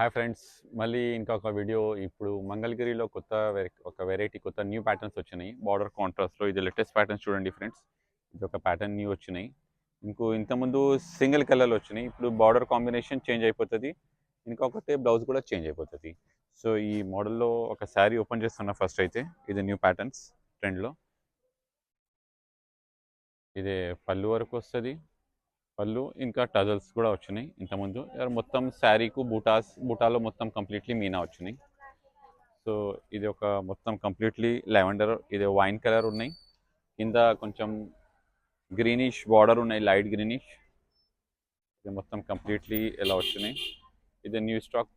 Hi friends, మళ్ళీ ఇంకొక video. ఇప్పుడు మంగళగిరిలో ఒక వెరైటీ కొత్త న్యూ ప్యాటర్న్స్ వచ్చినాయి. బార్డర్ కాంట్రాస్ట్లో ఇది లేటెస్ట్ ప్యాటర్న్స్ చూడండి ఫ్రెండ్స్. ఇది ఒక ప్యాటర్న్ న్యూ వచ్చినాయి. ఇంతకుముందు సింగిల్ కలర్లు వచ్చినాయి. ఇప్పుడు బార్డర్ కాంబినేషన్ చేంజ్ అయిపోతుంది. ఇంకొకటి బ్లౌజ్ కూడా చేంజ్ అయిపోతుంది. సో ఈ మోడల్లో ఒక శారీ ఓపెన్ చేస్తున్నా. ఫస్ట్ అయితే ఇది న్యూ ప్యాటర్న్స్ ట్రెండ్లో. ఇది పళ్ళు వరకు వస్తుంది. పళ్ళు ఇంకా టజల్స్ కూడా వచ్చినాయి. ఇంతకుముందు మొత్తం శారీకు బూటాలో మొత్తం కంప్లీట్లీ మీనా వచ్చినాయి. సో ఇది ఒక మొత్తం కంప్లీట్లీ లెవెండర్, ఇది వైన్ కలర్ ఉన్నాయి. కింద కొంచెం గ్రీనిష్ బార్డర్ ఉన్నాయి, లైట్ గ్రీనిష్. ఇది మొత్తం కంప్లీట్లీ ఇలా వచ్చినాయి. ఇది న్యూ స్టాక్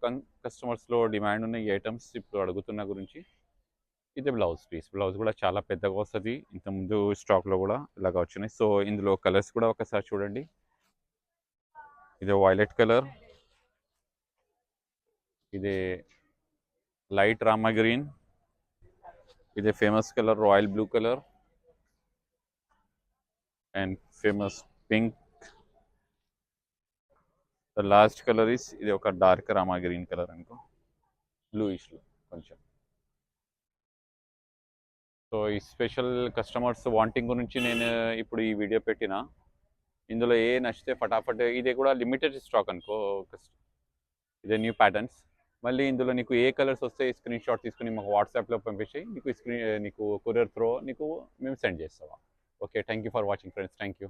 కస్టమర్స్లో డిమాండ్ ఉన్న ఈ ఐటమ్స్ ఇప్పుడు అడుగుతున్న గురించి. ఇది బ్లౌజ్ పీస్. బ్లౌజ్ కూడా చాలా పెద్దగా వస్తుంది. ఇంతకుముందు స్టాక్లో కూడా ఇలాగ వచ్చినాయి. సో ఇందులో కలర్స్ కూడా ఒకసారి చూడండి. ఇది వైలెట్ కలర్, ఇది లైట్ రామా గ్రీన్, ఇది famous colour royal blue colour and famous pink. The last colour is ఇది ఒక డార్క్ రామా గ్రీన్ కలర్ అనుకో, బ్లూయిష్లో కొంచెం. సో ఈ స్పెషల్ కస్టమర్స్ వాంటింగ్ గురించి నేను ఇప్పుడు ఈ వీడియో పెట్టిన. ఇందులో ఏ నచ్చితే ఫటాఫట్, ఇది కూడా లిమిటెడ్ స్టాక్ అనుకో. ఇదే న్యూ ప్యాటర్న్స్. మళ్ళీ ఇందులో నీకు ఏ కలర్స్ వస్తే స్క్రీన్ షాట్ తీసుకుని మాకు వాట్సాప్లో పంపించి నీకు కొరియర్ త్రో నీకు మేము సెండ్ చేస్తాం. Okay, thank you for watching friends. Thank you.